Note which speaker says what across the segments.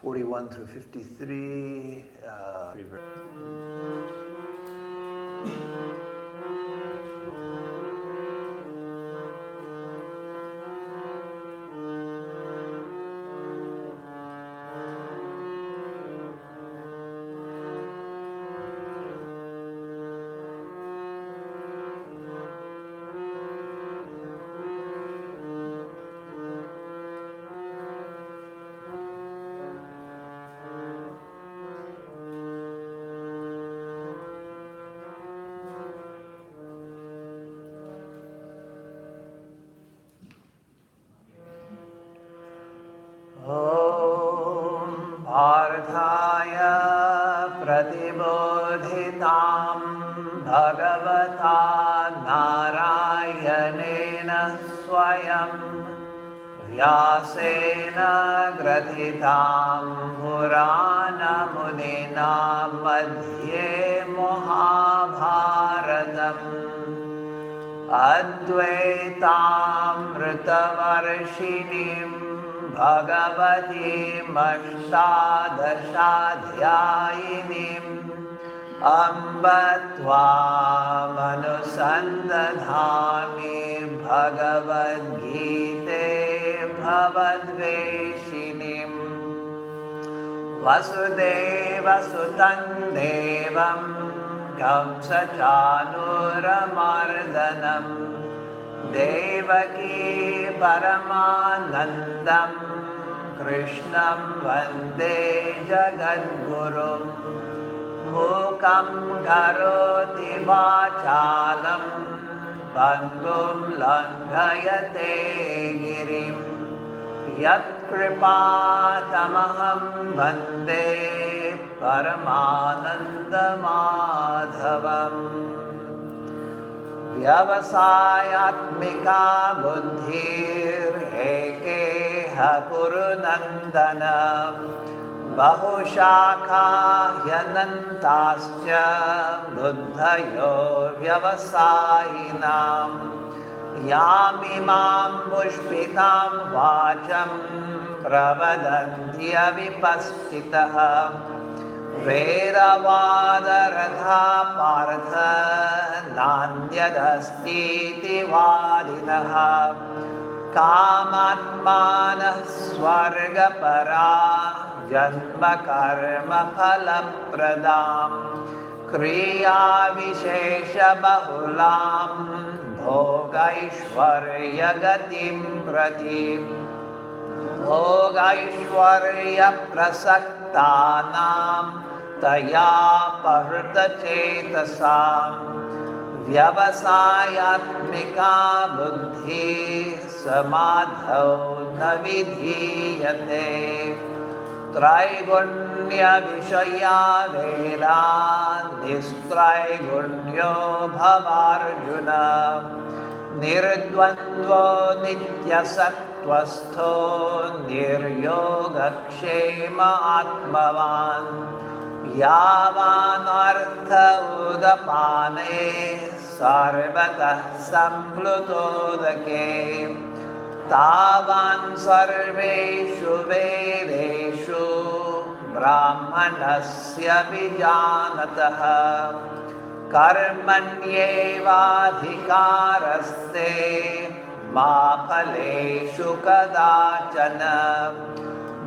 Speaker 1: 41 through 53. पार्थाय प्रतिबोधितां भगवता नारायणेन स्वयं व्यासेन ग्रथितां पुराणमुनिना मध्ये महाभारतम् अद्वैतामृतवर्षिणीं भगवतीमष्टादशाध्यायिनीम् अम्ब त्वामनुसन्दधामि भगवद्गीते भवद्वेषिणीम् वसुदेवसुतं देवं कंसचाणूरमर्दनं देवकी परमानन्दं कृष्णं वन्दे जगद्गुरुं मूकं करोति वाचालं पङ्गुं लङ्घयते गिरिं यत्कृपातमहं वन्दे परमानन्दमाधवम् व्यवसायात्मिका बुद्धिर्हेकेह कुरुनन्दन बहुशाखा ह्यनन्ताश्च बुद्धयो व्यवसायिनां यामिमां पुष्पितां वाचं प्रवदन्त्यविपस्थितः वेदवादरथा पार्थ नान्यदस्तीति वादिनः कामात्मानः स्वर्गपरा जन्मकर्मफलप्रदां क्रियाविशेषबहुलां भोगैश्वर्यगतिं प्रति भोगैश्वर्यप्रसक्तानां तयापहृतचेतसां व्यवसायात्मिका बुद्धिः समाधौ न विधीयते त्रैगुण्यविषया वेदा निस्त्रैगुण्यो भवार्जुन निर्द्वन्द्वो नित्यसत्त्वस्थो निर्योगक्षेम आत्मवान् यावानर्थ उदपाने सर्वतः सम्प्लुतोदके तावान् सर्वेषु वेदेषु ब्राह्मणस्य विजानतः कर्मण्येवाधिकारस्ते मा फलेषु कदाचन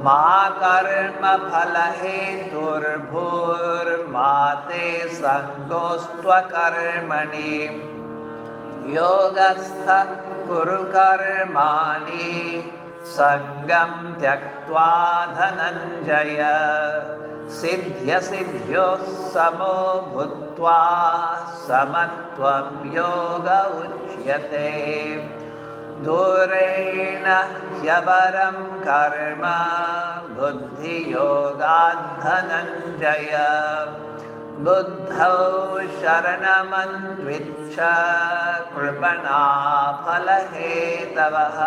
Speaker 1: मा कर्मफलहेतुर्भूर्मा ते सङ्गोऽस्त्वकर्मणि योगस्थः कुरु कर्माणि सङ्गं त्यक्त्वा धनञ्जय सिद्ध्यसिद्ध्योः समो भूत्वा समत्वं योग उच्यते दूरेण ह्यवरं कर्म बुद्धियोगात् धनञ्जय बुद्धौ शरणमन्विच्छ कृपणा फलहेतवः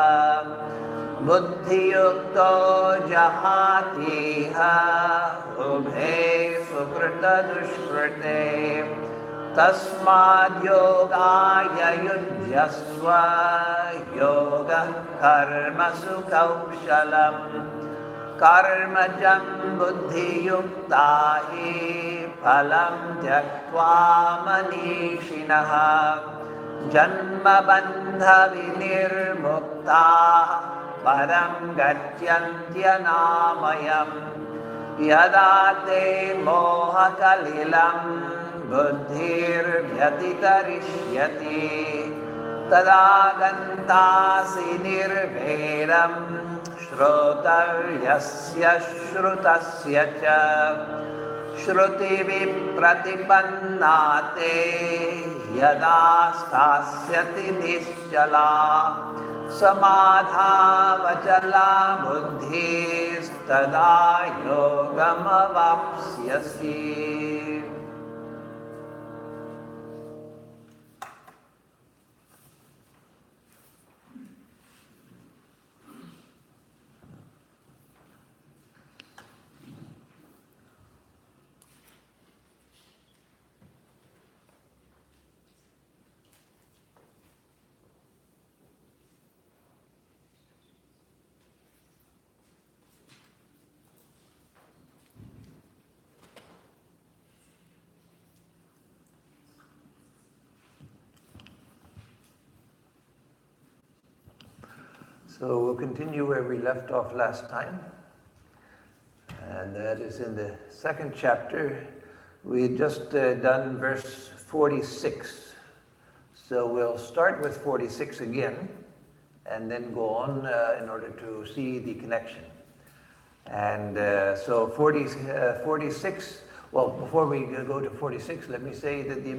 Speaker 1: बुद्धियुक्तो जहातीह उभे सुकृतदुष्कृते तस्माद्योगाय युज्यस्व योगः कर्मसु कौशलम् कर्मजं बुद्धियुक्ता हि फलं त्यक्त्वा मनीषिणः जन्मबन्धविनिर्मुक्ताः परं गच्छन्त्यनामयम् यदा ते मोहकलिलं बुद्धिर्व्यतितरिष्यति तदा गन्तासि निर्भेदं श्रोतव्यस्य श्रुतस्य च श्रुतिविप्रतिपन्ना ते यदा स्थास्यति निश्चला समाधावचला बुद्धिस्तदा योगमवाप्स्यसि. So we'll continue where we left off last time, and that is in the second chapter. We had just done verse 46, so we'll start with 46 again, and then go on in order to see the connection. And so 46, well, before we go to 46, let me say that the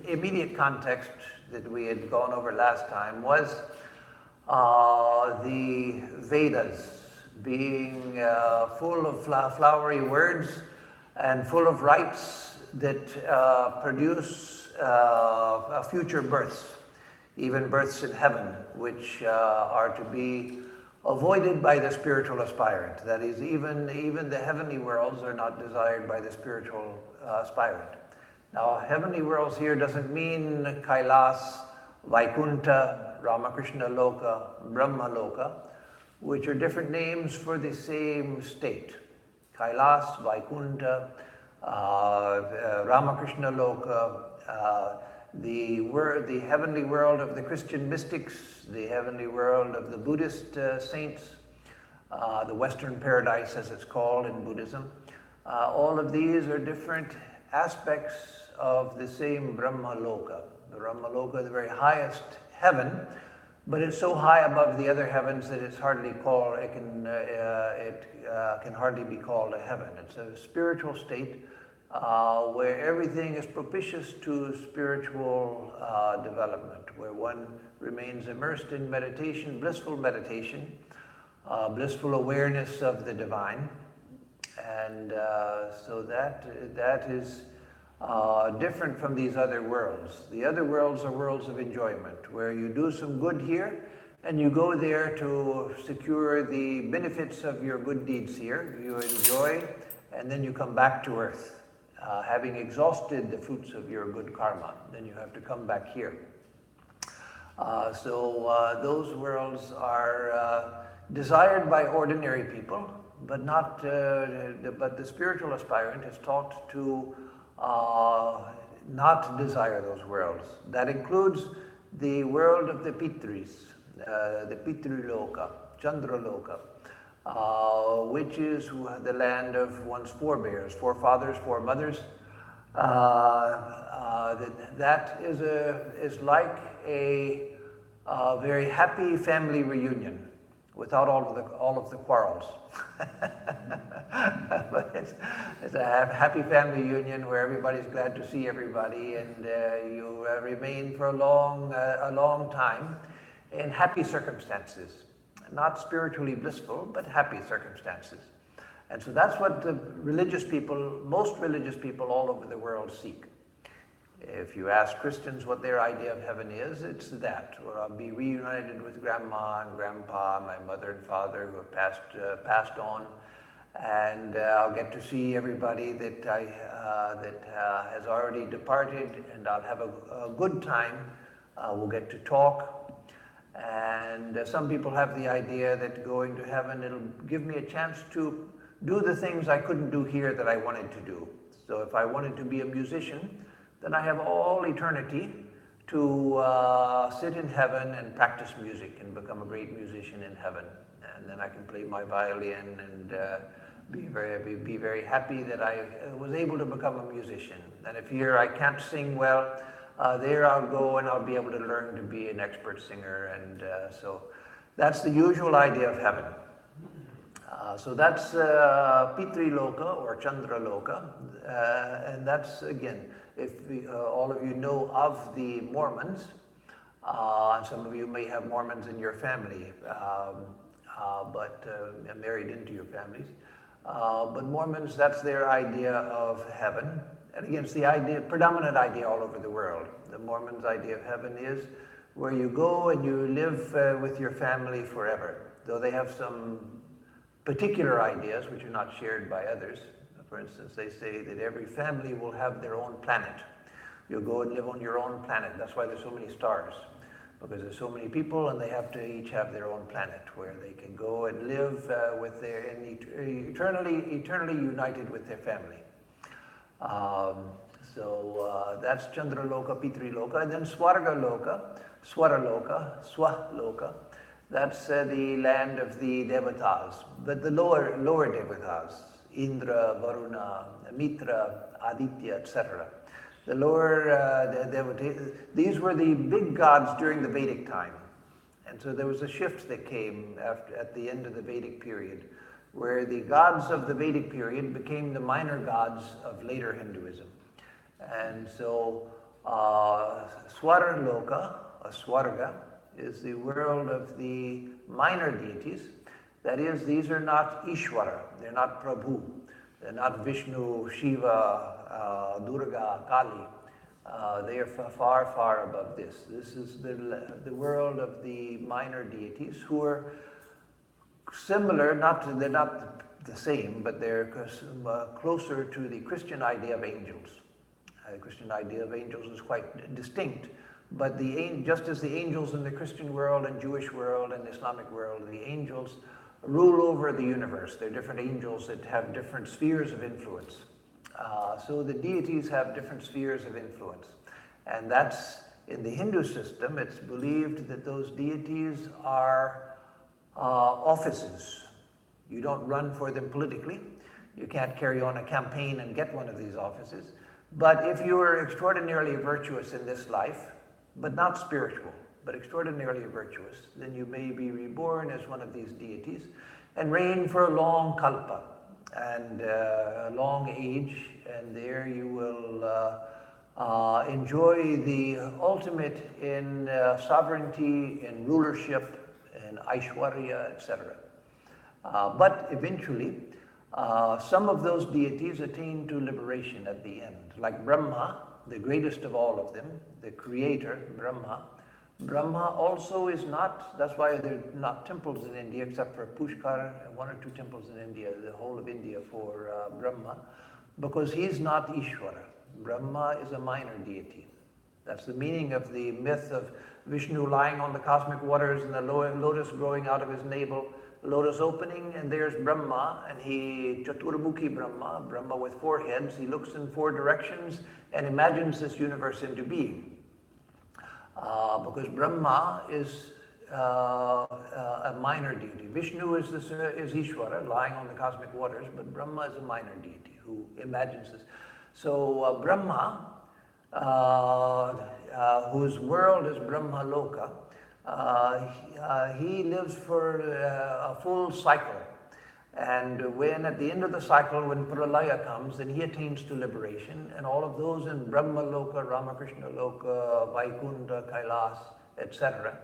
Speaker 1: immediate context that we had gone over last time was the Vedas being full of flowery words and full of rites that produce future births, even births in heaven, which are to be avoided by the spiritual aspirant. That is, even the heavenly worlds are not desired by the spiritual aspirant. Now, heavenly worlds here doesn't mean Kailas, Vaikuntha, Ramakrishna Loka, Brahma Loka, which are different names for the same state. Kailas, Vaikuntha, Ramakrishna Loka, the heavenly world of the Christian mystics, the heavenly world of the Buddhist saints, the Western paradise as it's called in Buddhism. All of these are different aspects of the same Brahma Loka. The Brahma Loka, the very highest heaven, but it's so high above the other heavens that it's hardly called, it can hardly be called a heaven. It's a spiritual state where everything is propitious to spiritual development, where one remains immersed in meditation, blissful awareness of the divine. And so that is different from these other worlds. The other worlds are worlds of enjoyment, where you do some good here, and you go there to secure the benefits of your good deeds here. You enjoy, and then you come back to earth. Having exhausted the fruits of your good karma, then you have to come back here. So those worlds are desired by ordinary people, but not. But the spiritual aspirant is taught to not desire those worlds. That includes the world of the Pitris, the Pitri Loka, Chandra Loka, which is the land of one's forebears, forefathers, foremothers. That is like a very happy family reunion without all of the quarrels. But it's a happy family union where everybody's glad to see everybody, and you remain for a long time in happy circumstances. Not spiritually blissful, but happy circumstances. And so that's what the most religious people all over the world seek. If you ask Christians what their idea of heaven is, it's that. Or I'll be reunited with grandma and grandpa, my mother and father who have passed on, and I'll get to see everybody that has already departed, and I'll have a good time. We'll get to talk. And some people have the idea that going to heaven, it'll give me a chance to do the things I couldn't do here that I wanted to do. So if I wanted to be a musician, then I have all eternity to sit in heaven and practice music and become a great musician in heaven. And then I can play my violin and be very happy that I was able to become a musician. And if here I can't sing well, there I'll go and I'll be able to learn to be an expert singer. And so that's the usual idea of heaven. So that's Pitri Loka or Chandra Loka. And that's, again, if all of you know of the Mormons, and some of you may have Mormons in your family, but married into your families. But Mormons, that's their idea of heaven. And again, it's the predominant idea all over the world. The Mormons' idea of heaven is where you go and you live with your family forever. Though they have some particular ideas which are not shared by others. For instance, they say that every family will have their own planet. You'll go and live on your own planet. That's why there's so many stars, because there's so many people and they have to each have their own planet where they can go and live eternally united with their family. So that's Chandra Loka, Pitri Loka, and then Swarga Loka, Swara Loka, Swa Loka. That's the land of the Devatas, but the lower Devatas, Indra, Varuna, Mitra, Aditya, etc. The lower Devatas, these were the big gods during the Vedic time. And so there was a shift that came at the end of the Vedic period, where the gods of the Vedic period became the minor gods of later Hinduism. And so Swara Loka, Swarga, is the world of the minor deities. That is, these are not Ishvara, they're not Prabhu, they're not Vishnu, Shiva, Durga, Kali. They are far, far above this. This is the world of the minor deities who are similar, they're not the same, but they're closer to the Christian idea of angels. The Christian idea of angels is quite distinct. But just as the angels in the Christian world and Jewish world and Islamic world, the angels rule over the universe. They're different angels that have different spheres of influence. So the deities have different spheres of influence. And that's, in the Hindu system, it's believed that those deities are offices. You don't run for them politically. You can't carry on a campaign and get one of these offices. But if you are extraordinarily virtuous in this life, but not spiritual, but extraordinarily virtuous, then you may be reborn as one of these deities and reign for a long kalpa and a long age, and there you will enjoy the ultimate in sovereignty, in rulership, in Aishwarya, etc. But eventually, some of those deities attain to liberation at the end, like Brahma, the greatest of all of them, the creator, Brahma. Brahma also is not, that's why there are not temples in India except for Pushkar, one or two temples in India, the whole of India for Brahma, because he's not Ishvara. Brahma is a minor deity. That's the meaning of the myth of Vishnu lying on the cosmic waters and the lotus growing out of his navel, lotus opening, and there's Brahma, and he, Chaturmukhi Brahma, Brahma with four heads, he looks in four directions and imagines this universe into being. Because Brahma is a minor deity. Vishnu is Ishvara, lying on the cosmic waters, but Brahma is a minor deity who imagines this. So Brahma, whose world is Brahma Loka, he lives for a full cycle. And when at the end of the cycle, when Pralaya comes, then he attains to liberation. And all of those in Brahma Loka, Ramakrishna Loka, Vaikunta, Kailas, etc.,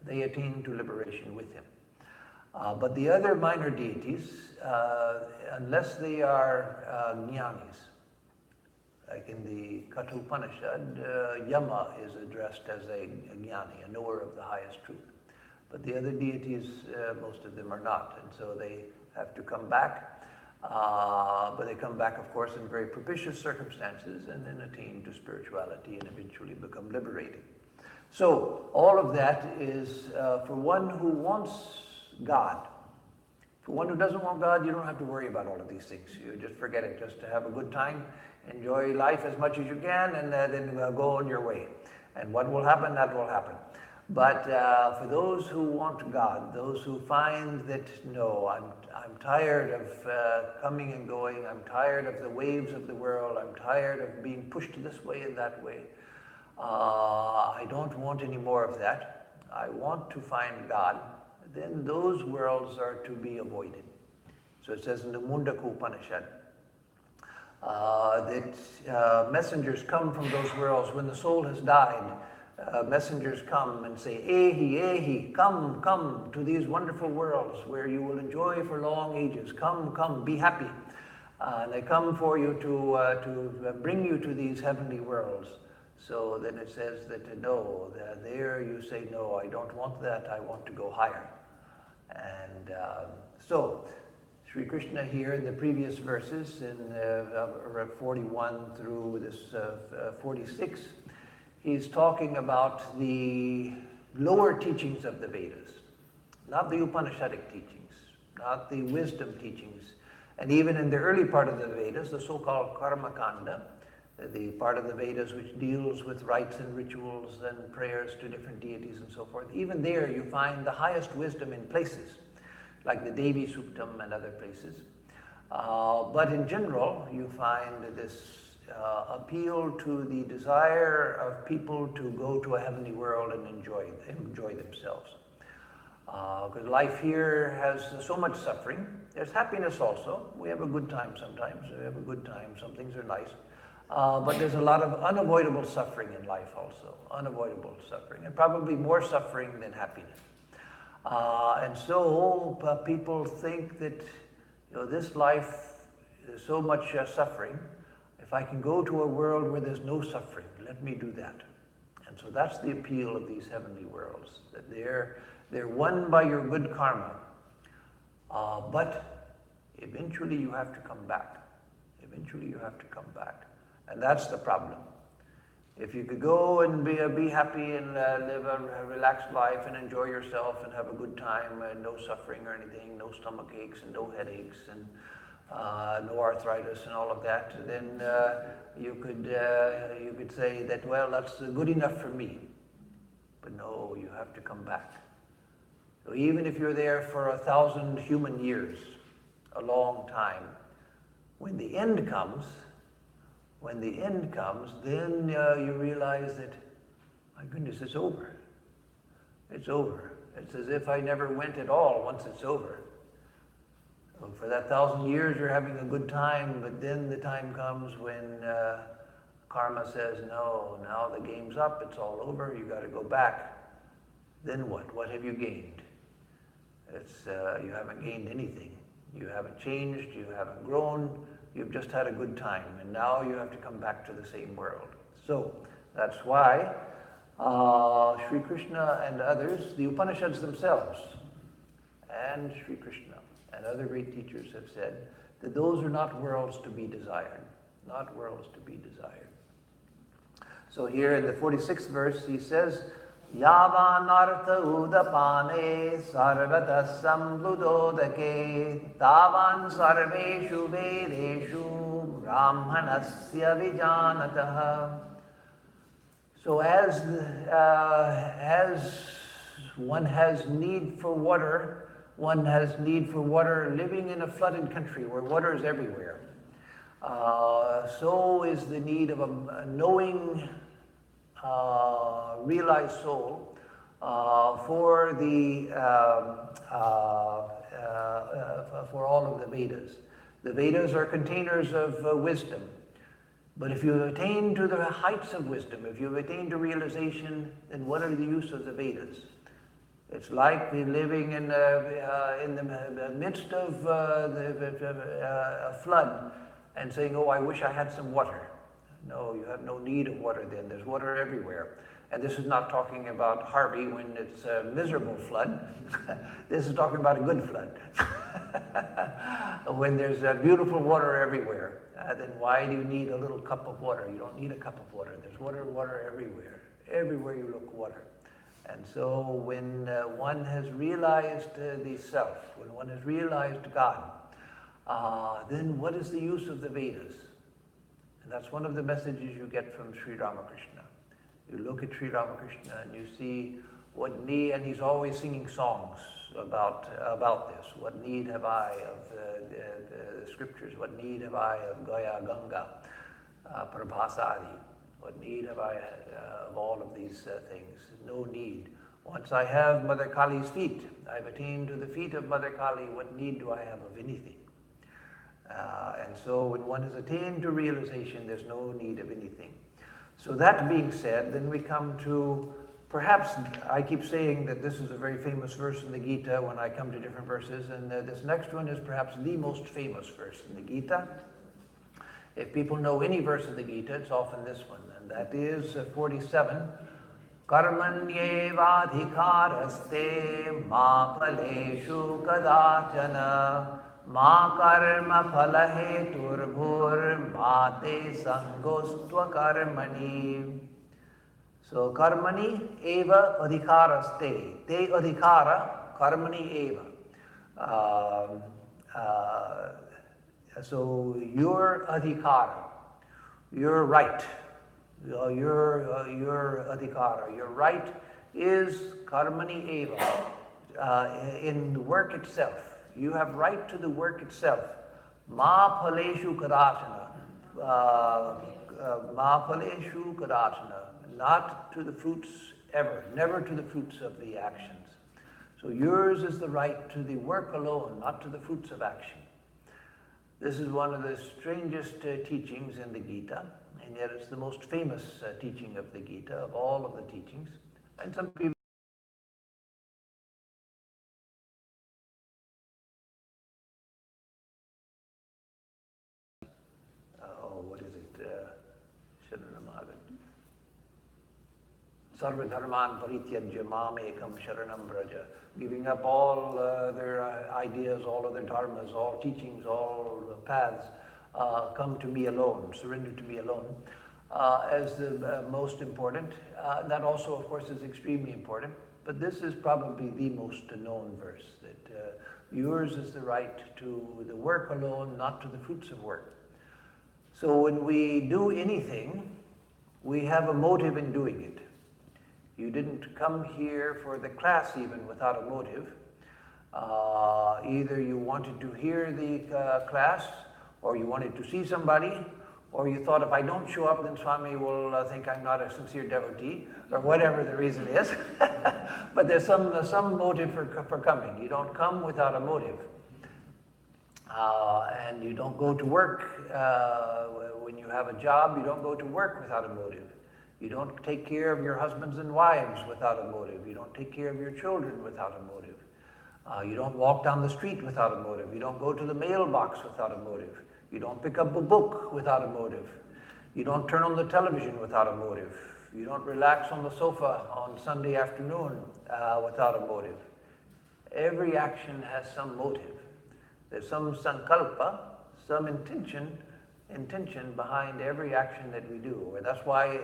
Speaker 1: they attain to liberation with him. But the other minor deities, unless they are jnanis, like in the Katha Upanishad, Yama is addressed as a jnani, a knower of the highest truth. But the other deities, most of them are not, and so they have to come back. But they come back, of course, in very propitious circumstances and then attain to spirituality and eventually become liberated. So all of that is for one who wants God. For one who doesn't want God, you don't have to worry about all of these things. You just forget it, just to have a good time, enjoy life as much as you can, and then go on your way. And what will happen, that will happen. But for those who want God, those who find that, no, I'm tired of coming and going, I'm tired of the waves of the world, I'm tired of being pushed this way and that way, I don't want any more of that, I want to find God, then those worlds are to be avoided. So it says in the Mundaka Upanishad that messengers come from those worlds when the soul has died. Messengers come and say, Ehi, Ehi, come to these wonderful worlds where you will enjoy for long ages. Come, be happy. And they come for you to bring you to these heavenly worlds. So then it says that no, there you say, no, I don't want that, I want to go higher. And so Sri Krishna here in the previous verses, in 41 through this 46, he's talking about the lower teachings of the Vedas, not the Upanishadic teachings, not the wisdom teachings. And even in the early part of the Vedas, the so-called Karma Kanda, the part of the Vedas which deals with rites and rituals and prayers to different deities and so forth, even there you find the highest wisdom in places, like the Devi Suktam and other places. But in general, you find this appeal to the desire of people to go to a heavenly world and enjoy themselves. Because life here has so much suffering. There's happiness also. We have a good time sometimes. We have a good time. Some things are nice. But there's a lot of unavoidable suffering in life also. Unavoidable suffering. And probably more suffering than happiness. And so people think that this life is so much suffering. If I can go to a world where there's no suffering, let me do that. And so that's the appeal of these heavenly worlds, that they're won by your good karma. But eventually you have to come back. Eventually you have to come back. And that's the problem. If you could go and be happy and live a relaxed life and enjoy yourself and have a good time and no suffering or anything, no stomach aches and no headaches and no arthritis and all of that, then you could say that, well, that's good enough for me. But no, you have to come back. So even if you're there for 1,000 human years, a long time, when the end comes, then you realize that, my goodness, it's over. It's over. It's as if I never went at all once it's over. So for that 1,000 years, you're having a good time, but then the time comes when karma says, no, now the game's up, it's all over, you got to go back. Then what? What have you gained? You haven't gained anything. You haven't changed, you haven't grown, you've just had a good time, and now you have to come back to the same world. So that's why Sri Krishna and others, the Upanishads themselves, and Sri Krishna and other great teachers have said that those are not worlds to be desired, not worlds to be desired. So here in the 46th verse, he says, Yavan artha udapane sarvata sambludodake tavan sarveshu vedeshu brahmanasya vijanatah. So as one has need for water, one has need for water living in a flooded country where water is everywhere. So is the need of a knowing, realized soul for all of the Vedas. The Vedas are containers of wisdom. But if you attain to the heights of wisdom, if you've attained to realization, then what are the use of the Vedas? It's like living in the midst of a flood and saying, oh, I wish I had some water. No, you have no need of water then. There's water everywhere. And this is not talking about Harvey when it's a miserable flood. This is talking about a good flood. When there's beautiful water everywhere, then why do you need a little cup of water? You don't need a cup of water. There's water everywhere. Everywhere you look, water. And so when one has realized the self, when one has realized God, then what is the use of the Vedas? And that's one of the messages you get from Sri Ramakrishna. You look at Sri Ramakrishna and you see what need, and he's always singing songs about this. What need have I of the scriptures? What need have I of Gaya, Ganga, Prabhasadi? What need have I of all of these things? No need. Once I have Mother Kali's feet, I've attained to the feet of Mother Kali. What need do I have of anything? And so when one has attained to realization, there's no need of anything. So that being said, then we come to, perhaps, I keep saying that this is a very famous verse in the Gita when I come to different verses, and this next one is perhaps the most famous verse in the Gita. If people know any verse of the Gita, it's often this one, and that is 47. Karmanyevadhikaraste ma phaleshu kadachana ma karma phalaheturbhur ma te sangostva karmani. So karmani eva adhikaraste. Te adhikara karmani eva. So your adhikara, your right, your adhikara, your right is karmani eva, in the work itself. You have right to the work itself. Ma phaleshu kadachana. Ma phaleshu kadachana. Not to the fruits ever, never to the fruits of the actions. So yours is the right to the work alone, not to the fruits of action. This is one of the strangest teachings in the Gita, and yet it's the most famous teaching of the Gita, of all of the teachings. And some people what is it? Sarva dharman parityajya mam ekam sharanam braja. Giving up all their ideas, all of their dharmas, all teachings, all paths, come to me alone, surrender to me alone, as the most important. That also, of course, is extremely important, but this is probably the most known verse, that yours is the right to the work alone, not to the fruits of work. So when we do anything, we have a motive in doing it. You didn't come here for the class even without a motive. Either you wanted to hear the class, or you wanted to see somebody, or you thought if I don't show up, then Swami will think I'm not a sincere devotee, or whatever the reason is. But there's some motive for coming. You don't come without a motive. And you don't go to work. When you have a job, you don't go to work without a motive. You don't take care of your husbands and wives without a motive. You don't take care of your children without a motive. You don't walk down the street without a motive. You don't go to the mailbox without a motive. You don't pick up a book without a motive. You don't turn on the television without a motive. You don't relax on the sofa on Sunday afternoon without a motive. Every action has some motive. There's some sankalpa, some intention behind every action that we do. And that's why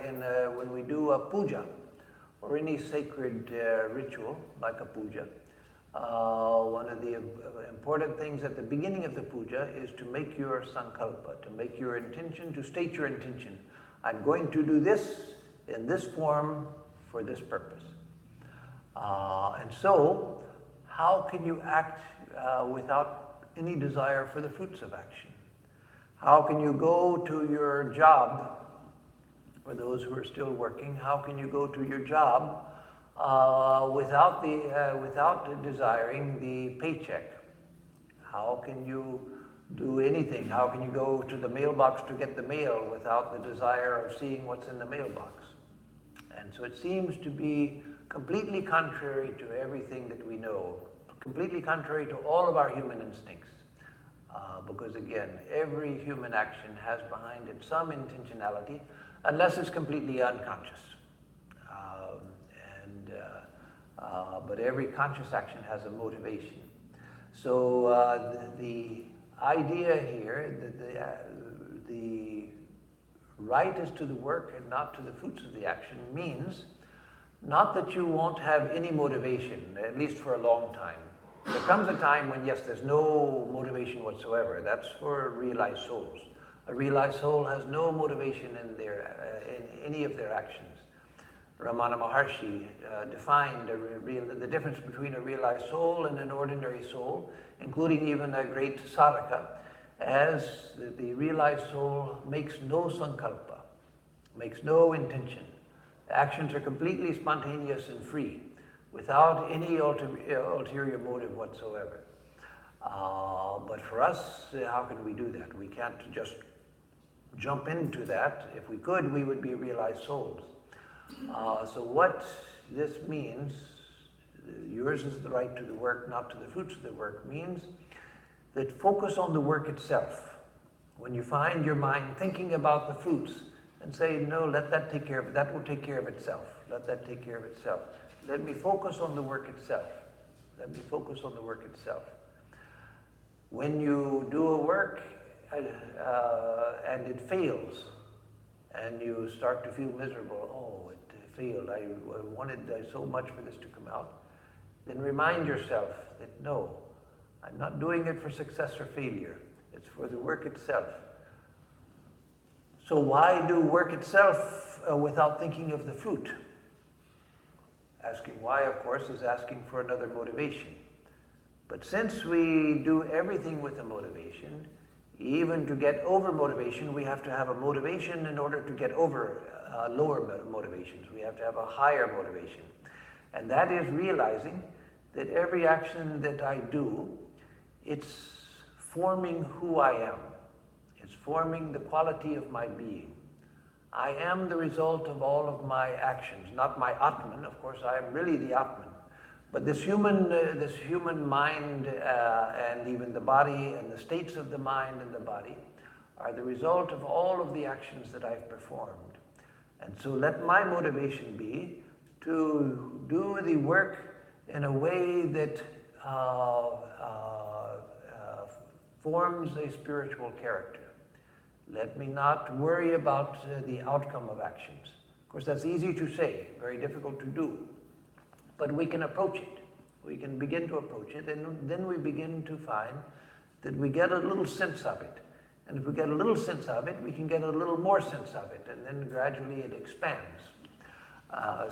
Speaker 1: when we do a puja, or any sacred ritual like a puja, one of the important things at the beginning of the puja is to make your sankalpa, to make your intention, to state your intention. I'm going to do this in this form for this purpose. And so, how can you act without any desire for the fruits of action? How can you go to your job, for those who are still working, how can you go to your job without desiring the paycheck? How can you do anything? How can you go to the mailbox to get the mail without the desire of seeing what's in the mailbox? And so it seems to be completely contrary to everything that we know, completely contrary to all of our human instincts. Because again, every human action has behind it some intentionality, unless it's completely unconscious. But every conscious action has a motivation. So the idea here, the right as to the work and not to the fruits of the action means not that you won't have any motivation, at least for a long time. There comes a time when, yes, there's no motivation whatsoever. That's for realized souls. A realized soul has no motivation in any of their actions. Ramana Maharshi defined the difference between a realized soul and an ordinary soul, including even a great sadhaka, as the realized soul makes no sankalpa, makes no intention. The actions are completely spontaneous and free, without any ulterior motive whatsoever. But for us, how can we do that? We can't just jump into that. If we could, we would be realized souls. So what this means, yours is the right to the work, not to the fruits of the work, means that focus on the work itself. When you find your mind thinking about the fruits, and say, no, let that take care of it, that will take care of itself. Let that take care of itself. Let me focus on the work itself. Let me focus on the work itself. When you do a work and it fails, and you start to feel miserable, oh, it failed, I wanted so much for this to come out, then remind yourself that no, I'm not doing it for success or failure. It's for the work itself. So why do work itself without thinking of the fruit? Asking why, of course, is asking for another motivation. But since we do everything with a motivation, even to get over motivation, we have to have a motivation in order to get over lower motivations. We have to have a higher motivation. And that is realizing that every action that I do, it's forming who I am. It's forming the quality of my being. I am the result of all of my actions, not my Atman. Of course, I am really the Atman. But this human mind and even the body and the states of the mind and the body are the result of all of the actions that I've performed. And so let my motivation be to do the work in a way that forms a spiritual character. Let me not worry about the outcome of actions. Of course, that's easy to say, very difficult to do. But we can approach it. We can begin to approach it, and then we begin to find that we get a little sense of it. And if we get a little sense of it, we can get a little more sense of it, and then gradually it expands.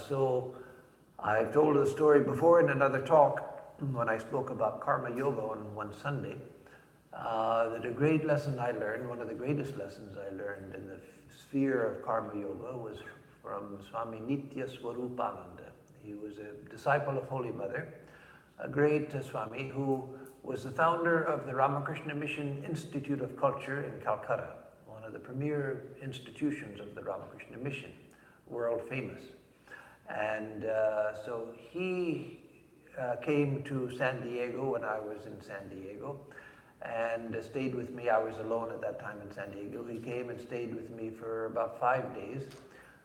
Speaker 1: So I've told the story before in another talk when I spoke about karma yoga on one Sunday, that a great lesson I learned, one of the greatest lessons I learned in the sphere of karma yoga was from Swami Nitya Swarupananda. He was a disciple of Holy Mother, a great Swami who was the founder of the Ramakrishna Mission Institute of Culture in Calcutta, one of the premier institutions of the Ramakrishna Mission, world famous. And so he came to San Diego when I was in San Diego and stayed with me. I was alone at that time in San Diego. He came and stayed with me for about 5 days.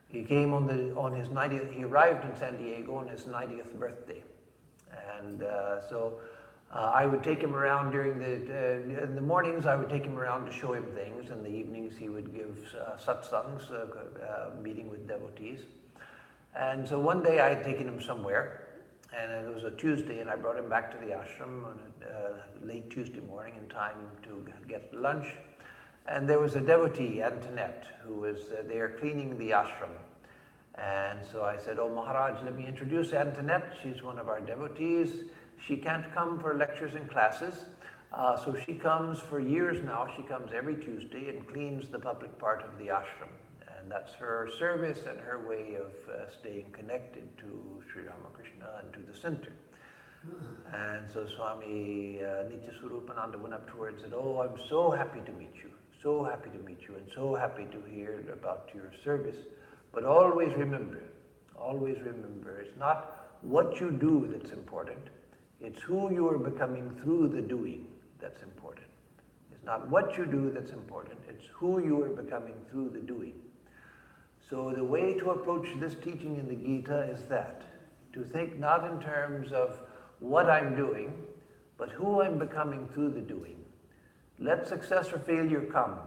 Speaker 1: He came on his 90th, he arrived in San Diego on his 90th birthday. And so I would take him around in the mornings I would take him around to show him things. In the evenings he would give satsangs, meeting with devotees. And so one day I had taken him somewhere, and it was a Tuesday, and I brought him back to the ashram on a late Tuesday morning in time to get lunch. And there was a devotee, Antoinette, who was there cleaning the ashram. And so I said, oh, Maharaj, let me introduce Antoinette. She's one of our devotees. She can't come for lectures and classes. So she comes for years now. She comes every Tuesday and cleans the public part of the ashram. And that's her service and her way of staying connected to Sri Ramakrishna and to the center. And so Swami Nitya Swarupananda went up to her and said, oh, I'm so happy to meet you. So happy to meet you and so happy to hear about your service. But always remember, it's not what you do that's important. It's who you are becoming through the doing that's important. It's not what you do that's important. It's who you are becoming through the doing. So the way to approach this teaching in the Gita is that, to think not in terms of what I'm doing, but who I'm becoming through the doing. Let success or failure come.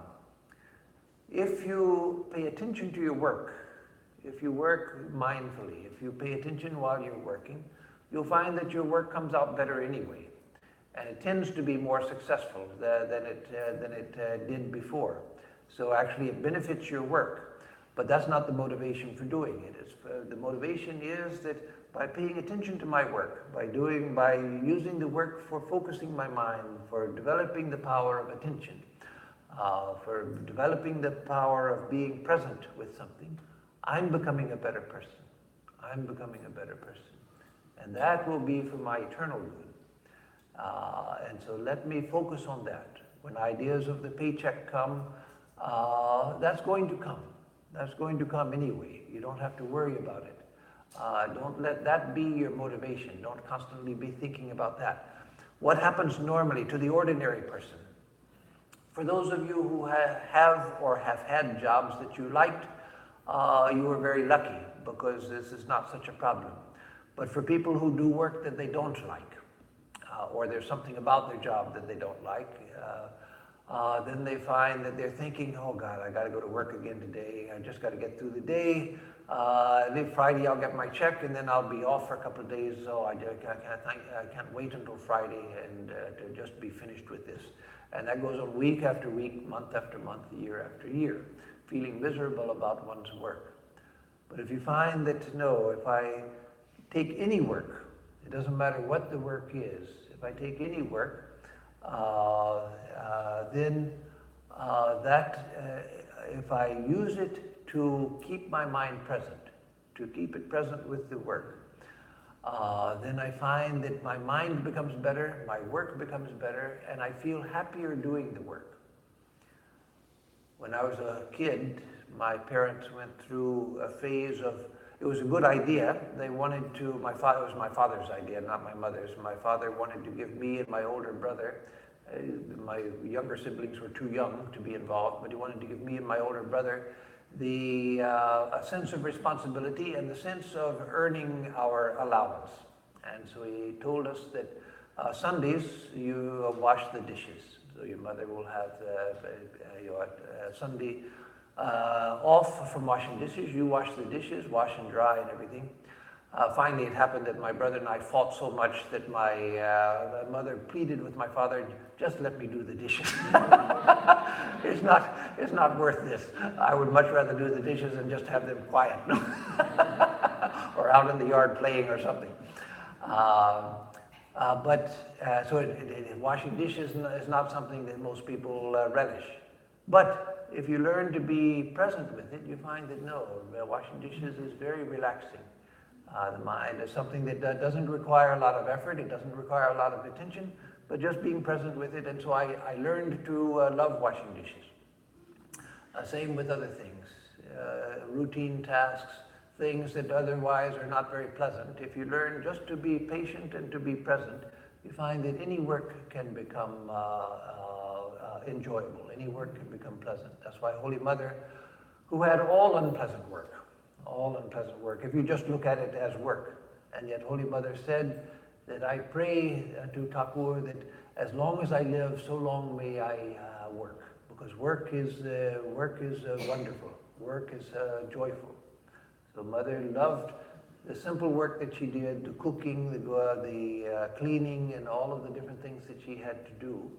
Speaker 1: If you pay attention to your work, if you work mindfully, if you pay attention while you're working, you'll find that your work comes out better anyway. And it tends to be more successful than it did before. So actually it benefits your work, but that's not the motivation for doing it. The motivation is that by paying attention to my work, by using the work for focusing my mind, for developing the power of attention, for developing the power of being present with something, I'm becoming a better person. I'm becoming a better person. And that will be for my eternal good. And so let me focus on that. When ideas of the paycheck come, that's going to come. That's going to come anyway. You don't have to worry about it. Don't let that be your motivation. Don't constantly be thinking about that. What happens normally to the ordinary person? For those of you who have or have had jobs that you liked, you were very lucky because this is not such a problem. But for people who do work that they don't like, or there's something about their job that they don't like, then they find that they're thinking, oh God, I got to go to work again today. I just got to get through the day. Then Friday I'll get my check, and then I'll be off for a couple of days. So I can't wait until Friday and to just be finished with this. And that goes on week after week, month after month, year after year, feeling miserable about one's work. But if you find that, no, if I take any work, it doesn't matter what the work is, if I take any work, then if I use it to keep my mind present, to keep it present with the work, then I find that my mind becomes better, my work becomes better, and I feel happier doing the work. When I was a kid, my parents went through a phase of, it was a good idea. They wanted to, it was my father's idea, not my mother's. My father wanted to give me and my older brother, my younger siblings were too young to be involved, but he wanted to give me and my older brother a sense of responsibility and the sense of earning our allowance. And so he told us that Sundays you wash the dishes. So your mother will have Sunday off from washing dishes. You wash the dishes, wash and dry and everything. Finally, it happened that my brother and I fought so much that my mother pleaded with my father, just let me do the dishes. It's not worth this. I would much rather do the dishes and just have them quiet. Or out in the yard playing or something. Washing dishes is not something that most people relish. But if you learn to be present with it, you find that no, washing dishes is very relaxing. The mind is something that doesn't require a lot of effort, it doesn't require a lot of attention, but just being present with it. And so I learned to love washing dishes. Same with other things, routine tasks, things that otherwise are not very pleasant. If you learn just to be patient and to be present, you find that any work can become enjoyable. Any work can become pleasant. That's why Holy Mother, who had all unpleasant work, if you just look at it as work, and yet Holy Mother said that I pray to Thakur that as long as I live, so long may I work, because work is wonderful, work is joyful. So Mother loved the simple work that she did, the cooking, the cleaning, and all of the different things that she had to do.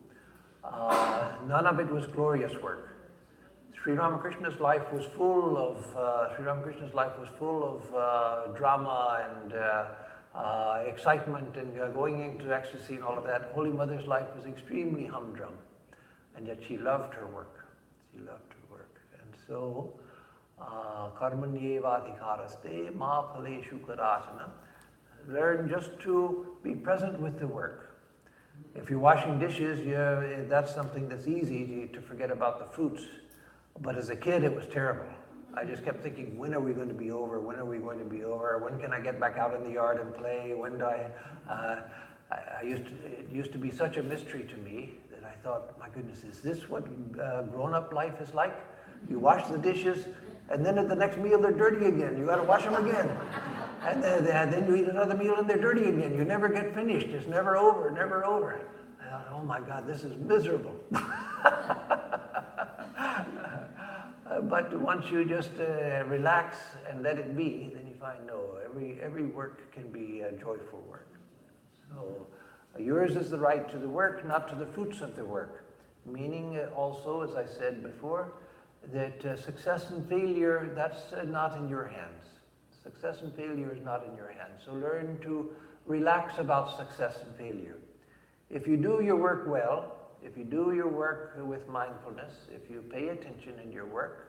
Speaker 1: None of it was glorious work. Sri Ramakrishna's life was full of drama and excitement and going into ecstasy and all of that. Holy Mother's life was extremely humdrum, and yet she loved her work. She loved her work, and so karmanyevadhikaraste ma phaleshu karasana. Learn just to be present with the work. If you're washing dishes, that's something that's easy to forget about the fruits. But as a kid, it was terrible. I just kept thinking, when are we going to be over? When are we going to be over? When can I get back out in the yard and play? When do it used to be such a mystery to me that I thought, my goodness, is this what grown-up life is like? You wash the dishes, and then at the next meal, they're dirty again. You got to wash them again. And then you eat another meal, and they're dirty again. You never get finished. It's never over, never over. I thought, oh my God, this is miserable. But once you just relax and let it be, then you find, no, every work can be a joyful work. So yours is the right to the work, not to the fruits of the work. Meaning also, as I said before, that success and failure, that's not in your hands. Success and failure is not in your hands. So learn to relax about success and failure. If you do your work well, if you do your work with mindfulness, if you pay attention in your work,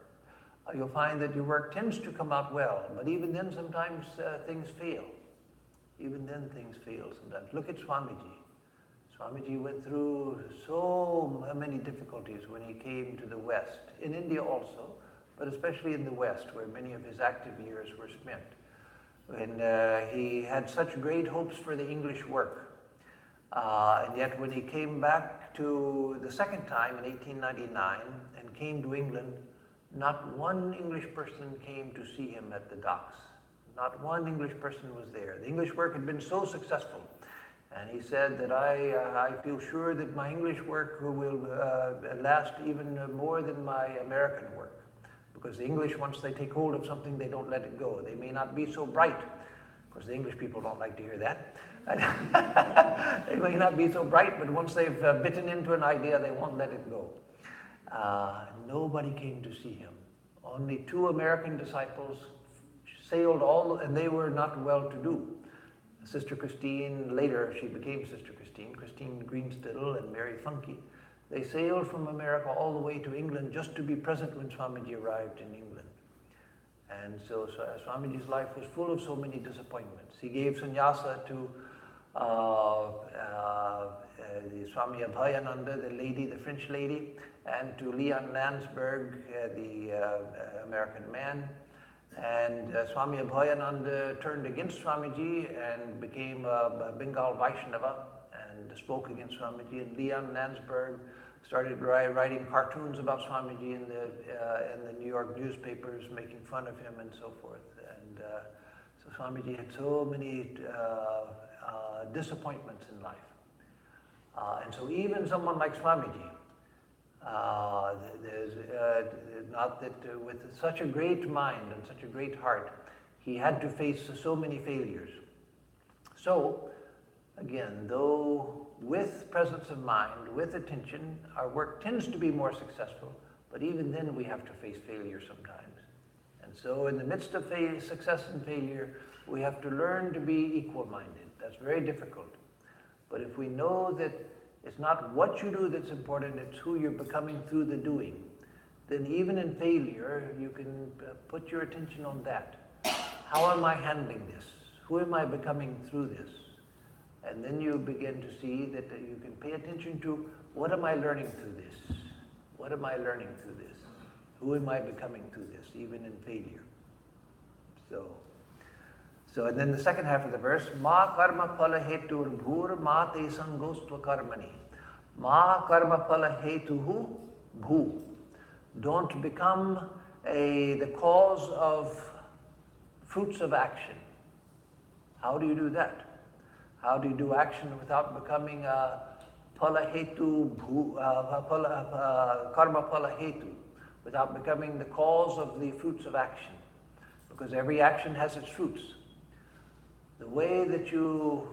Speaker 1: you'll find that your work tends to come out well. But even then, sometimes things fail. Even then, things fail sometimes. Look at Swamiji. Swamiji went through so many difficulties when he came to the West, in India also, but especially in the West, where many of his active years were spent. And he had such great hopes for the English work. And yet when he came back to the second time in 1899 and came to England, not one English person came to see him at the docks. Not one English person was there. The English work had been so successful. And he said that I feel sure that my English work will last even more than my American work. Because the English, once they take hold of something, they don't let it go. They may not be so bright. Of course, the English people don't like to hear that. They may not be so bright, but once they've bitten into an idea, they won't let it go. Nobody came to see him. Only 2 American disciples sailed all, and they were not well-to-do. Sister Christine, later she became Sister Christine Greenstidle and Mary Funky. They sailed from America all the way to England just to be present when Swamiji arrived in England. And so Swamiji's life was full of so many disappointments. He gave sannyasa to the Swami Abhayananda, the lady, the French lady, and to Leon Landsberg, the American man. And Swami Abhayananda turned against Swamiji and became a Bengal Vaishnava and spoke against Swamiji. And Leon Landsberg started writing cartoons about Swamiji in the New York newspapers, making fun of him and so forth. And so Swamiji had so many disappointments in life. And so even someone like Swamiji, not that with such a great mind and such a great heart, he had to face so many failures. So, again, though with presence of mind, with attention, our work tends to be more successful, but even then we have to face failure sometimes. And so in the midst of success and failure, we have to learn to be equal-minded. That's very difficult. But if we know that it's not what you do that's important, it's who you're becoming through the doing, then even in failure, you can put your attention on that. How am I handling this? Who am I becoming through this? And then you begin to see that you can pay attention to, what am I learning through this? What am I learning through this? Who am I becoming through this, even in failure? So and then the second half of the verse, Ma karma phala hetur bhur ma te sangostva karmani. Ma karma phala hetuhu bhu. Don't become the cause of fruits of action. How do you do that? How do you do action without becoming a phala hetu bhu, karma phala hetu, without becoming the cause of the fruits of action? Because every action has its fruits. The way that you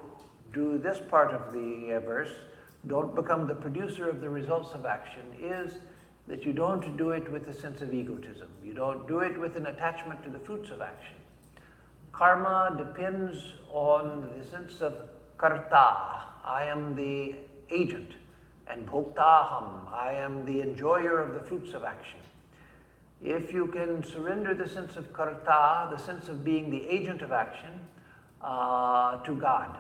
Speaker 1: do this part of the verse, don't become the producer of the results of action, is that you don't do it with a sense of egotism. You don't do it with an attachment to the fruits of action. Karma depends on the sense of karta, I am the agent, and bhoktaham, I am the enjoyer of the fruits of action. If you can surrender the sense of karta, the sense of being the agent of action, to God,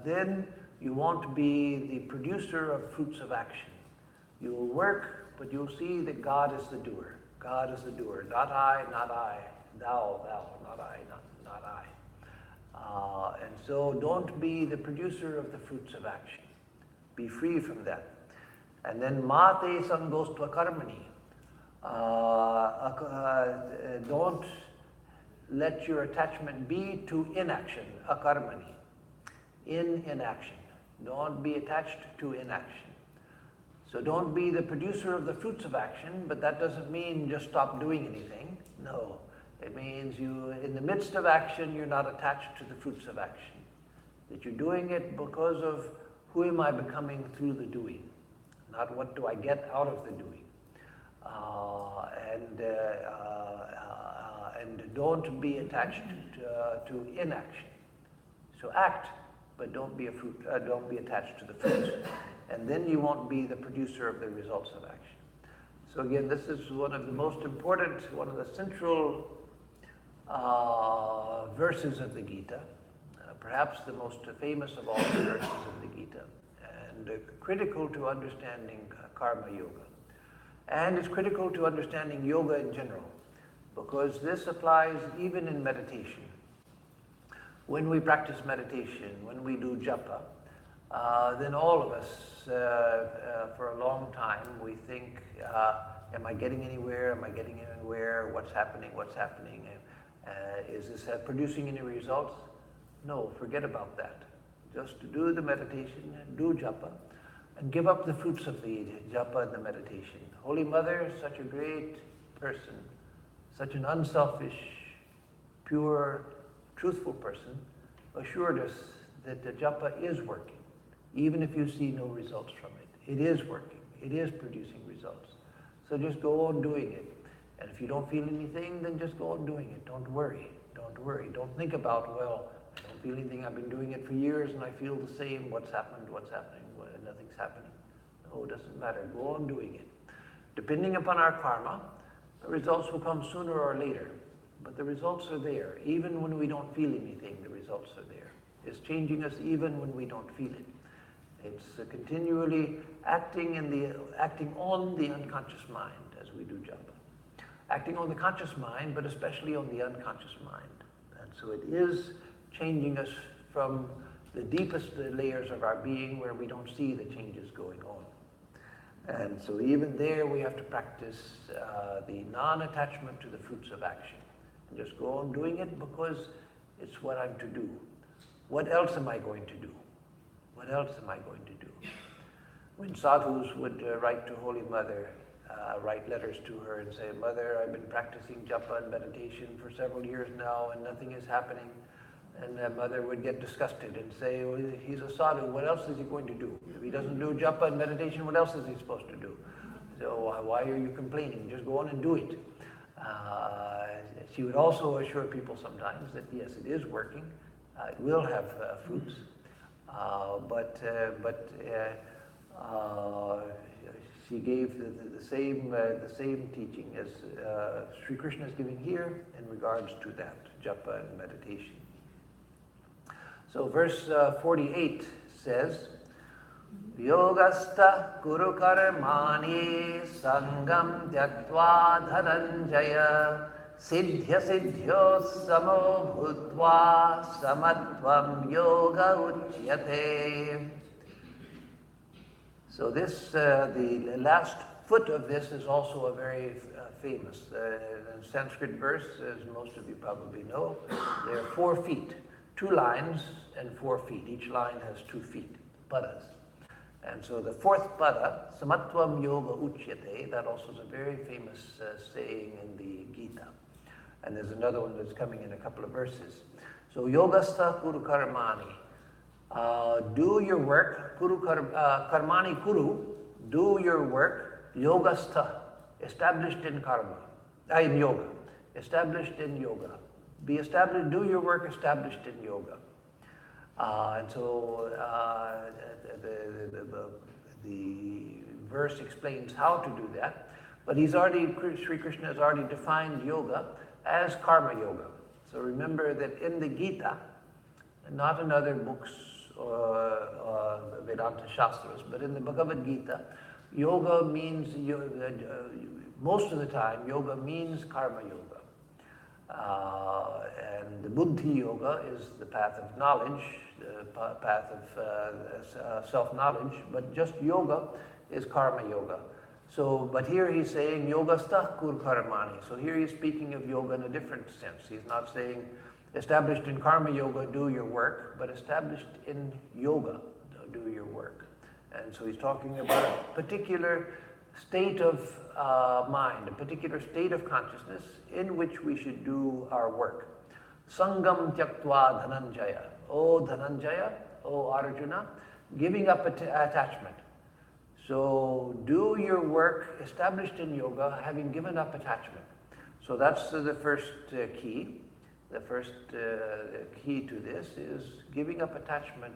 Speaker 1: then you won't be the producer of fruits of action. You will work, but you'll see that God is the doer. God is the doer. Not I, thou, not I, not I. And so don't be the producer of the fruits of action. Be free from that. And then mate sangostva karmani. Don't let your attachment be to inaction, akarmani, in inaction. Don't be attached to inaction. So don't be the producer of the fruits of action, but that doesn't mean just stop doing anything. No, it means you, in the midst of action, you're not attached to the fruits of action. That you're doing it because of who am I becoming through the doing, not what do I get out of the doing. And don't be attached to inaction. So act, but don't be attached to the fruits. And then you won't be the producer of the results of action. So again, this is one of the most important, one of the central verses of the Gita, perhaps the most famous of all the verses of the Gita, and critical to understanding karma yoga. And it's critical to understanding yoga in general, because this applies even in meditation. When we practice meditation, when we do japa, then all of us, for a long time, we think, am I getting anywhere? Am I getting anywhere? What's happening? What's happening? Is this producing any results? No, forget about that. Just do the meditation, do japa, and give up the fruits of the japa and the meditation. Holy Mother, such a great person, such an unselfish, pure, truthful person, assured us that the japa is working, even if you see no results from it. It is working. It is producing results. So just go on doing it. And if you don't feel anything, then just go on doing it. Don't worry. Don't worry. Don't think about, well, I don't feel anything. I've been doing it for years and I feel the same. What's happened? What's happening? Well, nothing's happening. No, it doesn't matter. Go on doing it. Depending upon our karma, the results will come sooner or later. But the results are there. Even when we don't feel anything, the results are there. It's changing us even when we don't feel it. It's continually acting on the unconscious mind as we do japa. Acting on the conscious mind, but especially on the unconscious mind. And so it is changing us from the deepest layers of our being where we don't see the changes going on. And so even there we have to practice the non-attachment to the fruits of action. And just go on doing it because it's what I'm to do. What else am I going to do? What else am I going to do? When sadhus would write to Holy Mother, write letters to her and say, Mother, I've been practicing japa and meditation for several years now and nothing is happening. And Mother would get disgusted and say, well, he's a sadhu, what else is he going to do? If he doesn't do japa and meditation, what else is he supposed to do? So why are you complaining? Just go on and do it. She would also assure people sometimes that yes, it is working. It will have fruits. But she gave the same teaching as Sri Krishna is giving here in regards to that, japa and meditation. So verse 48 says, Yogastha kuru karmani sangam tyaktva dhananjaya siddhya siddhyo samo bhutva samatvam yoga uchyate. So this, the last foot of this is also a very famous Sanskrit verse, as most of you probably know. There are 4 feet, 2 lines and 4 feet. Each line has 2 feet, padas. And so the 4th pada, samatvam yoga uchyate, that also is a very famous saying in the Gita. And there's another one that's coming in a couple of verses. So yogastha kuru karmani. Do your work, karmani kuru, do your work, yogastha, established in karma, in yoga, established in yoga. Be established, do your work established in yoga. And so the verse explains how to do that, but Sri Krishna has already defined yoga as karma yoga. So remember that in the Gita, not in other books or Vedanta Shastras, but in the Bhagavad Gita, yoga means, most of the time, yoga means karma yoga. And the buddhi yoga is the path of knowledge, the path of self-knowledge, but just yoga is karma yoga. So, but here he's saying yogastha kur karmani. So here he's speaking of yoga in a different sense. He's not saying established in karma yoga, do your work, but established in yoga, do your work. And so he's talking about a particular state of mind, a particular state of consciousness in which we should do our work. Sangam tyaktva dhananjaya. O Dhananjaya, O Arjuna, giving up attachment. So do your work established in yoga, having given up attachment. So that's the first key. The first key to this is giving up attachment,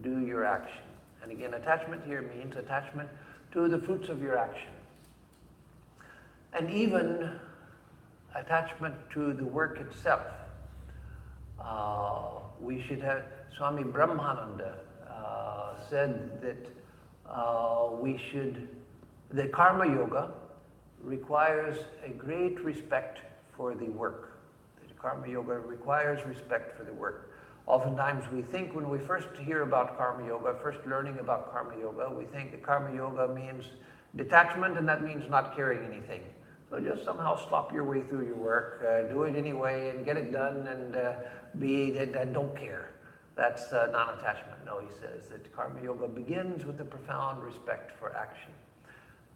Speaker 1: do your action. And again, attachment here means attachment to the fruits of your action. And even attachment to the work itself. We should have, Swami Brahmananda said that the karma yoga requires a great respect for the work. The karma yoga requires respect for the work. Oftentimes we think when we first hear about karma yoga, first learning about karma yoga, we think that karma yoga means detachment, and that means not caring anything. So just somehow slop your way through your work, do it anyway and get it done, and don't care. That's non-attachment. No, he says that karma yoga begins with a profound respect for action.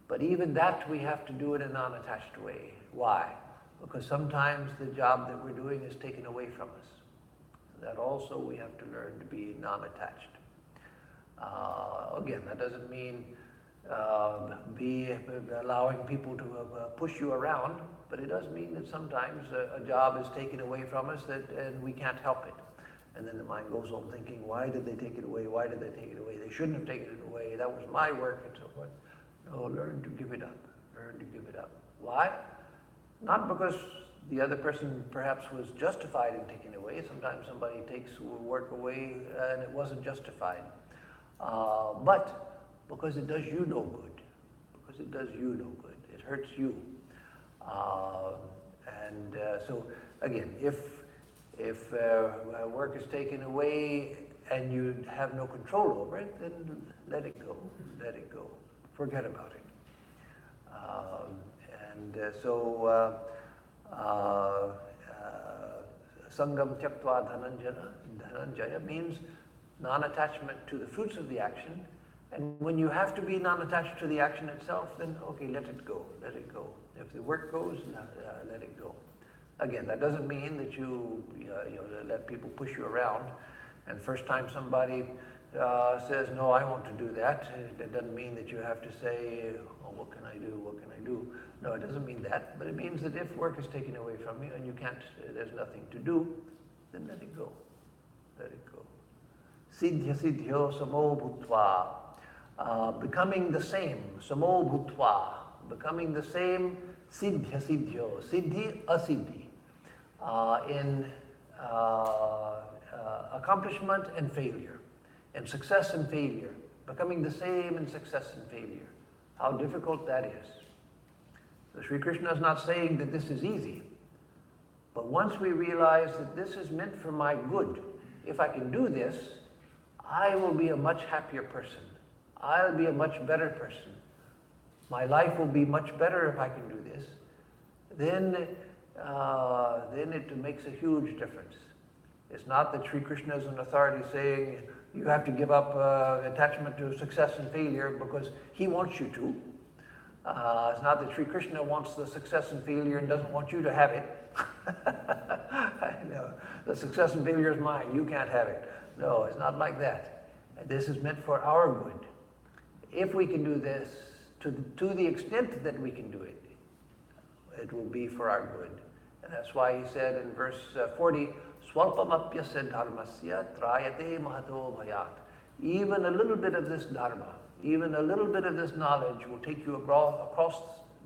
Speaker 1: But even that we have to do in a non-attached way. Why? Because sometimes the job that we're doing is taken away from us. That also we have to learn to be non-attached. Again, that doesn't mean be allowing people to push you around, but it does mean that sometimes a job is taken away from us and we can't help it. And then the mind goes on thinking, why did they take it away? Why did they take it away? They shouldn't have taken it away. That was my work and so forth. No, learn to give it up. Learn to give it up. Why? Not because the other person perhaps was justified in taking it away. Sometimes somebody takes work away and it wasn't justified. But because it does you no good. Because it does you no good. It hurts you. So again, if work is taken away and you have no control over it, then let it go. Let it go. Forget about it. Sangam tyaktva dhananjaya means non-attachment to the fruits of the action. And when you have to be non-attached to the action itself, then okay, let it go, let it go. If the work goes, let it go. Again, that doesn't mean that you let people push you around. And first time somebody says, no, I want to do that, that doesn't mean that you have to say, oh, what can I do, what can I do? No, it doesn't mean that, but it means that if work is taken away from you and you can't, there's nothing to do, then let it go, let it go. Siddhya siddhyo samo bhutva, becoming the same, samo bhutva, becoming the same, siddhya siddhyo, siddhi asiddhi, in accomplishment and failure, in success and failure, becoming the same in success and failure. How difficult that is. So Sri Krishna is not saying that this is easy, but once we realize that this is meant for my good, if I can do this, I will be a much happier person. I'll be a much better person. My life will be much better if I can do this. Then it makes a huge difference. It's not that Sri Krishna is an authority saying you have to give up attachment to success and failure because he wants you to. It's not that Sri Krishna wants the success and failure and doesn't want you to have it. No, the success and failure is mine. You can't have it. No, it's not like that. This is meant for our good. If we can do this to the extent that we can do it, it will be for our good. And that's why he said in verse 40, Swalpamapyasya dharmasya trayate mahato bhayat. Even a little bit of this dharma, even a little bit of this knowledge will take you across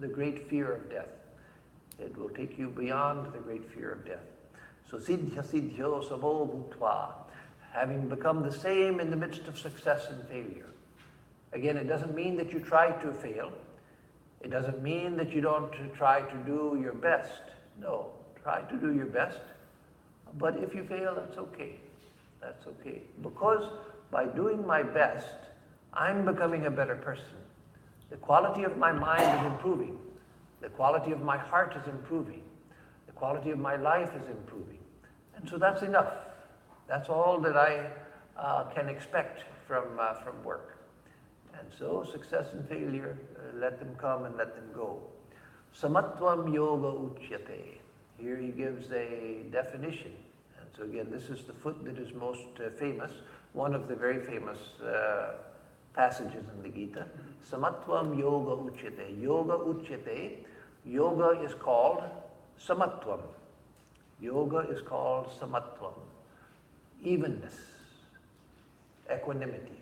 Speaker 1: the great fear of death. It will take you beyond the great fear of death. So siddhya siddhyo samo bhutva, having become the same in the midst of success and failure. Again, it doesn't mean that you try to fail. It doesn't mean that you don't try to do your best. No, try to do your best. But if you fail, that's okay. That's okay. Because by doing my best, I'm becoming a better person. The quality of my mind is improving. The quality of my heart is improving. The quality of my life is improving. And so that's enough. That's all that I can expect from work. And so success and failure, let them come and let them go. Samatvam yoga uchyate. Here he gives a definition. And so again, this is the foot that is most famous, one of the very famous passages in the Gita. Samatvam yoga uchyate. Yoga uchyate. Yoga is called samatvam. Yoga is called samatvam. Evenness, equanimity.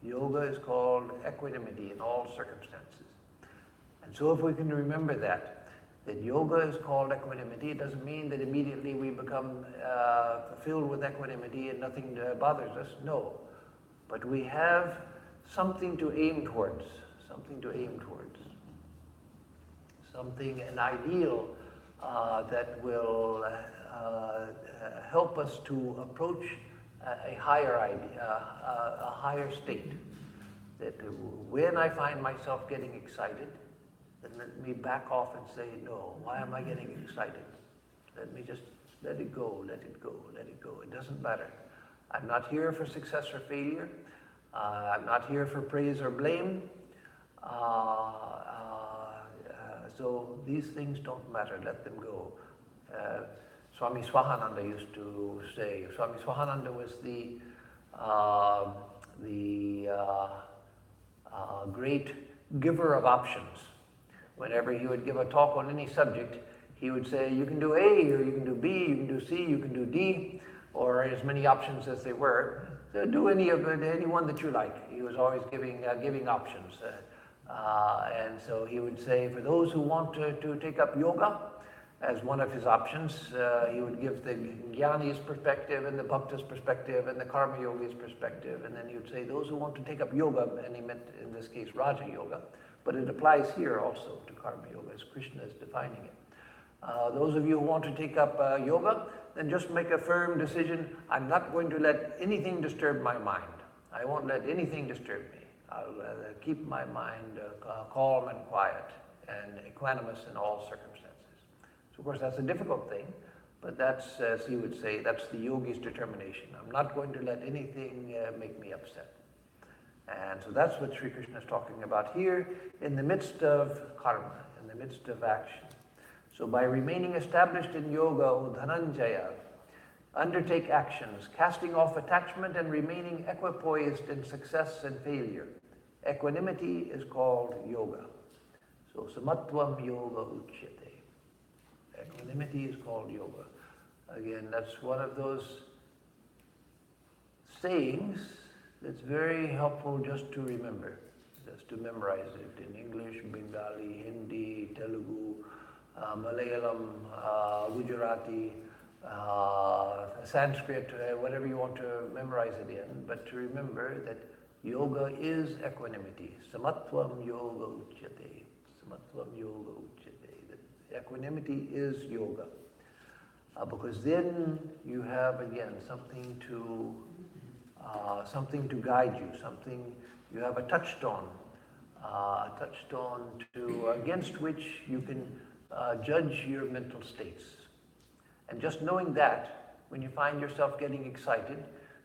Speaker 1: Yoga is called equanimity in all circumstances. And so if we can remember that yoga is called equanimity, it doesn't mean that immediately we become filled with equanimity and nothing bothers us. No. But we have something to aim towards, an ideal that will help us to approach a higher idea, a higher state. That when I find myself getting excited, then let me back off and say, no, why am I getting excited? Let me just let it go, let it go, let it go. It doesn't matter. I'm not here for success or failure. I'm not here for praise or blame. So these things don't matter, let them go. Swami Swahananda used to say, Swami Swahananda was the great giver of options. Whenever he would give a talk on any subject, he would say, you can do A, or you can do B, you can do C, you can do D, or as many options as they were. So do any one that you like. He was always giving options. And so he would say, for those who want to take up yoga as one of his options, he would give the Jnani's perspective and the Bhakta's perspective and the Karma Yogi's perspective. And then he would say, those who want to take up yoga, and he meant in this case Raja Yoga, but it applies here also to Karma Yoga as Krishna is defining it. Those of you who want to take up yoga, then just make a firm decision. I'm not going to let anything disturb my mind. I won't let anything disturb me. I'll keep my mind calm and quiet and equanimous in all circumstances. So of course that's a difficult thing, but that's, as he would say, that's the yogi's determination. I'm not going to let anything make me upset. And so that's what Sri Krishna is talking about here in the midst of karma, in the midst of action. So by remaining established in yoga, O Dhananjaya, undertake actions, casting off attachment and remaining equipoised in success and failure. Equanimity is called yoga. So samatvam yoga uchyate. Equanimity is called yoga. Again, that's one of those sayings that's very helpful just to remember, just to memorize it in English, Bengali, Hindi, Telugu, Malayalam, Gujarati, Sanskrit, whatever you want to memorize it in, but to remember that yoga is equanimity. Samatvam yoga uchyate. Samatvam yoga uchyate. That equanimity is yoga. Because then you have, again, something to guide you, something you have a touchstone to against which you can judge your mental states. And just knowing that, when you find yourself getting excited,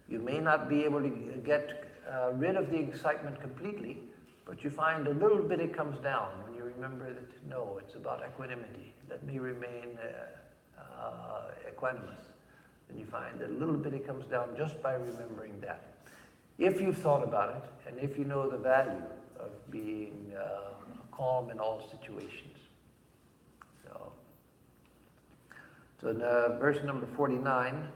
Speaker 1: you may not be able to get rid of the excitement completely, but you find a little bit it comes down when you remember that, no, it's about equanimity. Let me remain equanimous. And you find that a little bit it comes down just by remembering that. If you've thought about it, and if you know the value of being calm in all situations. So in verse number 49,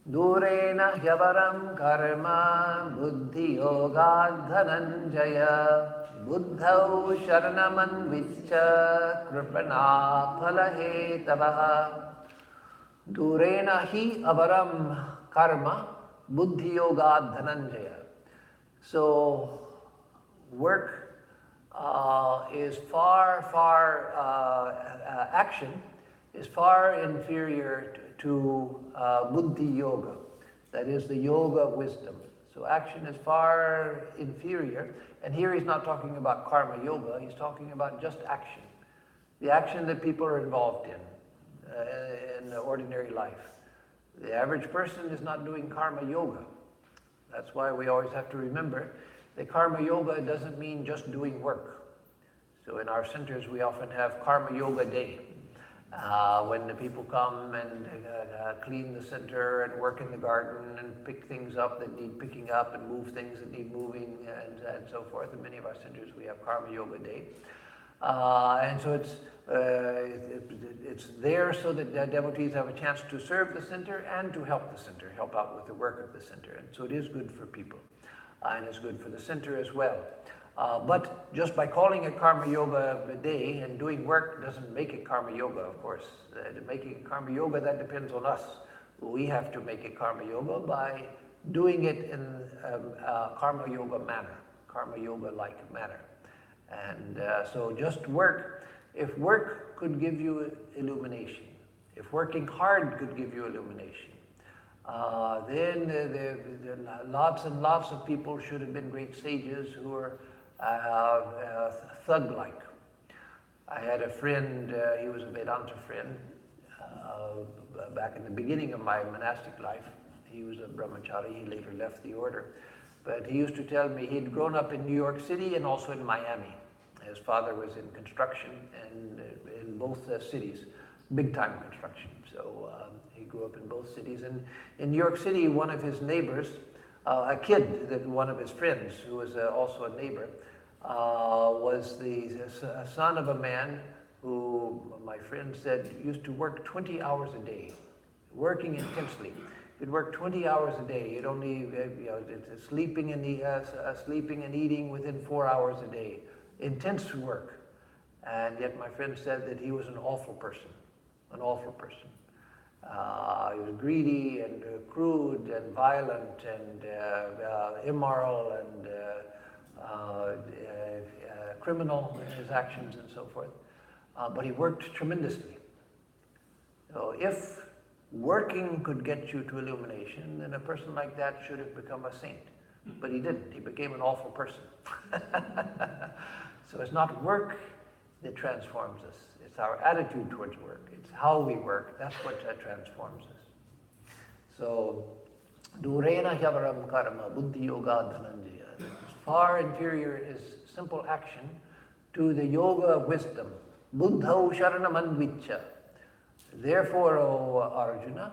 Speaker 1: Durena hyabaram karma buddhi yogad dhananjaya buddhau sharanaman viccha kripana phalahe tavaha. Durena hi avaram karma buddhi yogad dhananjaya. So work is action is far inferior to buddhi yoga, that is the yoga of wisdom. So action is far inferior, and here he's not talking about karma yoga, he's talking about just action. The action that people are involved in ordinary life. The average person is not doing karma yoga. That's why we always have to remember The karma yoga doesn't mean just doing work. So in our centers, we often have karma yoga day. When the people come and clean the center and work in the garden and pick things up that need picking up and move things that need moving and so forth. In many of our centers, we have karma yoga day. And so it's there so that devotees have a chance to serve the center and to help the center, help out with the work of the center. And so it is good for people, and it's good for the center as well. But just by calling it Karma Yoga Day and doing work doesn't make it Karma Yoga, of course. Making it Karma Yoga, that depends on us. We have to make it Karma Yoga by doing it in a Karma Yoga manner, Karma Yoga-like manner. And so just work, if work could give you illumination, if working hard could give you illumination, then lots and lots of people should have been great sages who were thug-like. I had a friend, he was a Vedanta friend, back in the beginning of my monastic life. He was a brahmachari, he later left the order. But he used to tell me he'd grown up in New York City and also in Miami. His father was in construction and in both cities, big-time construction. So he grew up in both cities. And in New York City, one of his neighbors, a kid, that one of his friends, who was also a neighbor, was the son of a man who, my friend said, used to work 20 hours a day, working intensely. He'd work 20 hours a day. He'd only, sleeping and eating within 4 hours a day. Intense work. And yet my friend said that he was an awful person, an awful person. He was greedy and crude and violent and immoral and criminal in his actions and so forth. But he worked tremendously. So if working could get you to illumination, then a person like that should have become a saint. But he didn't. He became an awful person. So it's not work that transforms us. It's our attitude towards work. It's how we work. That's what transforms us. So, durena hyavaram karma buddhi yoga dhananjaya. Far inferior is simple action to the yoga of wisdom. Buddhau sharanam anviccha. Therefore, O Arjuna,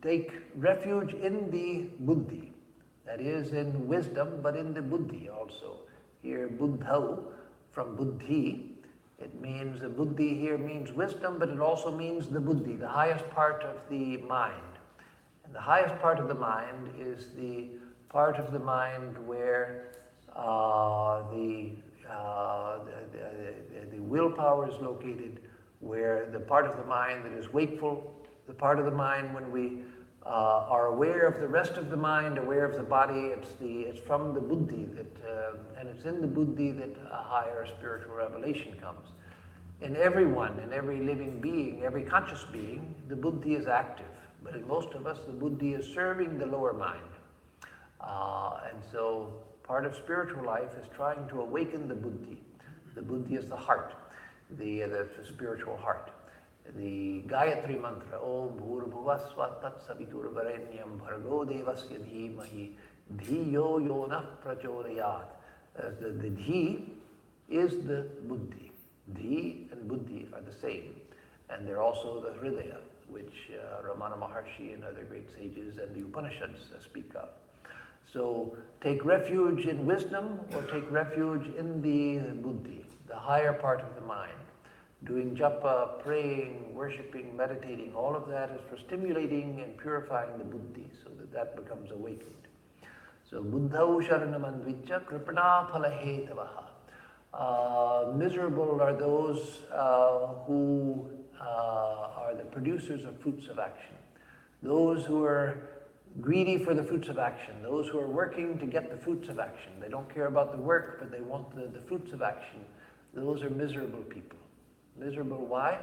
Speaker 1: take refuge in the buddhi. That is in wisdom, but in the buddhi also. Here, buddhau, from buddhi, it means, the buddhi here means wisdom, but it also means the buddhi, the highest part of the mind. And the highest part of the mind is the part of the mind where the willpower is located, where the part of the mind that is wakeful, the part of the mind when we are aware of the rest of the mind, aware of the body. It's from the buddhi and it's in the buddhi that a higher spiritual revelation comes. In everyone, in every living being, every conscious being, the buddhi is active. But in most of us, the buddhi is serving the lower mind. And so part of spiritual life is trying to awaken the buddhi. The buddhi is the heart, the spiritual heart. The Gayatri mantra, Om Bhurabhuvasva Tat Savitur Varenyam Bhargo Devasya Dhimahi Dhiyo Yona Prachodayat. The Dhi is the buddhi. Dhi and buddhi are the same. And they're also the Hridaya, which Ramana Maharshi and other great sages and the Upanishads speak of. So take refuge in wisdom or take refuge in the buddhi, the higher part of the mind. Doing japa, praying, worshipping, meditating, all of that is for stimulating and purifying the buddhi so that becomes awakened. So buddhau sharanam anviccha kripana phalahetavaha. Miserable are those who are the producers of fruits of action. Those who are greedy for the fruits of action. Those who are working to get the fruits of action. They don't care about the work, but they want the fruits of action. Those are miserable people. Miserable why?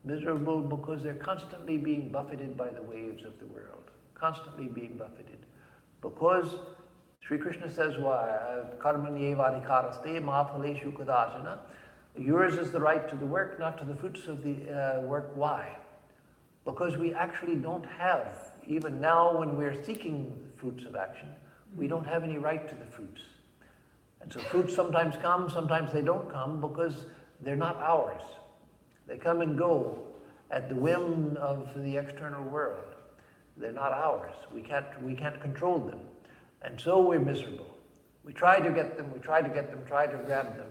Speaker 1: Miserable because they're constantly being buffeted by the waves of the world. Constantly being buffeted. Because Sri Krishna says why? Karmanyevadhikaraste mahaphaleshu kadachana. Yours is the right to the work, not to the fruits of the work. Why? Because we actually don't have even now when we're seeking fruits of action, we don't have any right to the fruits. And so fruits sometimes come, sometimes they don't come because they're not ours. They come and go at the whim of the external world. They're not ours. We can't control them. And so we're miserable. We try to get them, try to grab them,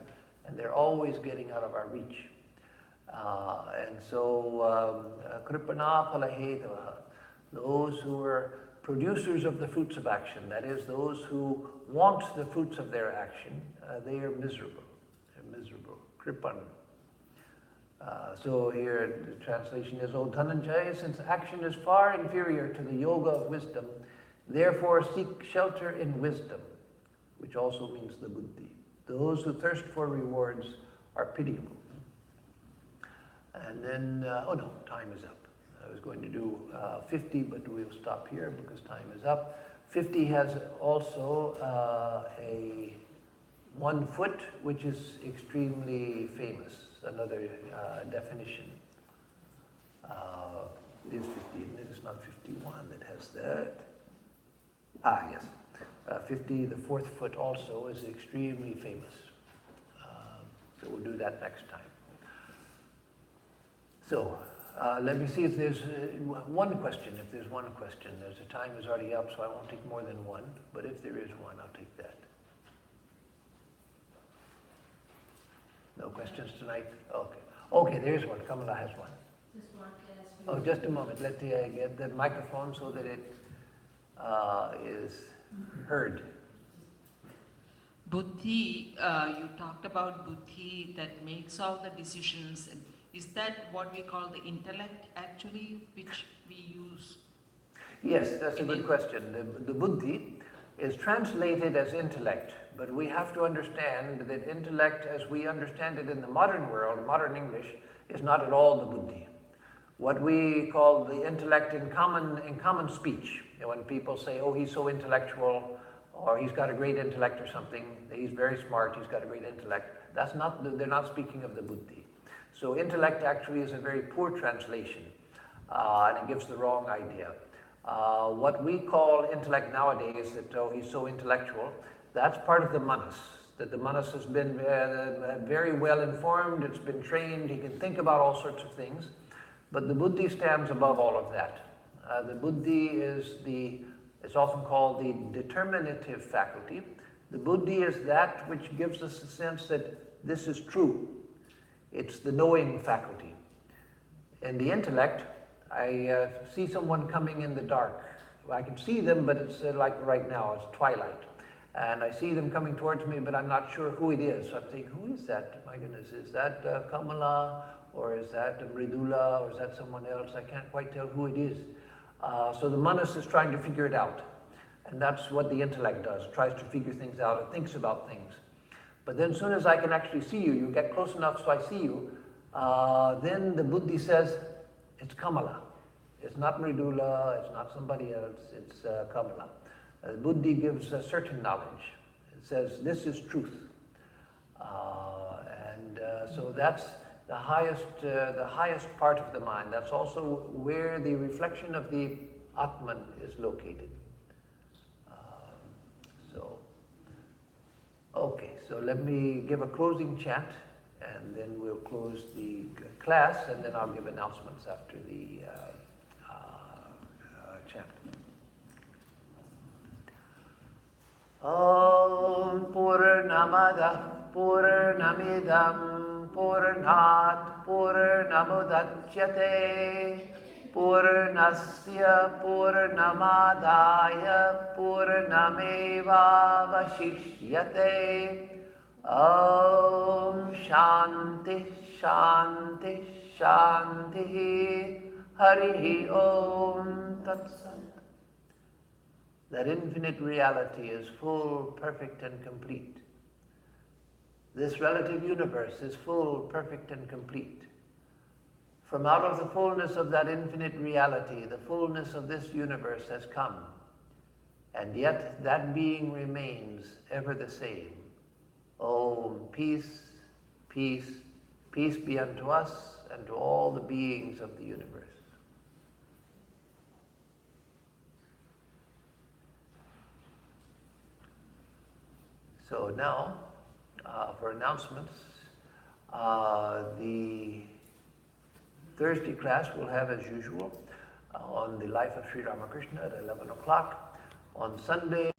Speaker 1: and they're always getting out of our reach. And so, kripana phalahedavaha, those who are producers of the fruits of action, that is, those who want the fruits of their action, they are miserable. They're miserable. Kripan. So here the translation is, O Dhananjaya, since action is far inferior to the yoga of wisdom, therefore seek shelter in wisdom, which also means the buddhi. Those who thirst for rewards are pitiable. And then, oh no, time is up. I was going to do 50, but we'll stop here because time is up. 50 has also a 1 foot, which is extremely famous, another definition. It is 50, and it is not 51 that has that. Ah, yes. 50, the 4th foot also is extremely famous. So we'll do that next time. So, let me see if there's one question. If there's one question, the time is already up, so I won't take more than one. But if there is one, I'll take that. No questions tonight? Okay. Okay, there's one. Kamala has one.
Speaker 2: Just want to ask you.
Speaker 1: Oh, just a moment. Let me get the microphone so that it is heard.
Speaker 3: Buddhi, you talked about buddhi that makes all the decisions. Is that what we call the intellect actually, which we use?
Speaker 1: Yes, that's a good question. The buddhi is translated as intellect, but we have to understand that intellect, as we understand it in the modern world, modern English, is not at all the buddhi. What we call the intellect in common speech, when people say, oh, he's so intellectual, or he's got a great intellect or something, he's very smart, he's got a great intellect, they're not speaking of the buddhi. So intellect actually is a very poor translation, and it gives the wrong idea. What we call intellect nowadays, that oh, he's so intellectual, that's part of the manas. That the manas has been very well informed, it's been trained, he can think about all sorts of things, but the buddhi stands above all of that. The buddhi it's often called the determinative faculty. The buddhi is that which gives us a sense that this is true. It's the knowing faculty. In the intellect, I see someone coming in the dark. I can see them, but it's like right now, it's twilight. And I see them coming towards me, but I'm not sure who it is. So I'm thinking, who is that? My goodness, is that Kamala? Or is that Mridula? Or is that someone else? I can't quite tell who it is. So the manas is trying to figure it out. And that's what the intellect does, tries to figure things out, it thinks about things. But then as soon as I can actually see you, you get close enough so I see you, then the buddhi says, it's Kamala. It's not Mridula, it's not somebody else, it's Kamala. Buddhi gives a certain knowledge. It says, this is truth. So that's the highest part of the mind. That's also where the reflection of the Atman is located. Okay, so let me give a closing chant, and then we'll close the class, and then I'll give announcements after the chant. Om Purnamada Purnamidam Purnat Purnamudachyate Purnasya Purnamadaya Purnameva Vashishyate. Om Shanti Shanti Shanti Harihi Om Tat Sat. That infinite reality is full, perfect, and complete. This relative universe is full, perfect, and complete. From out of the fullness of that infinite reality, the fullness of this universe has come, and yet that being remains ever the same. Om, peace, peace, peace be unto us and to all the beings of the universe. So now, for announcements, the Thursday class we'll have as usual on the life of Sri Ramakrishna at 11 o'clock. On Sunday,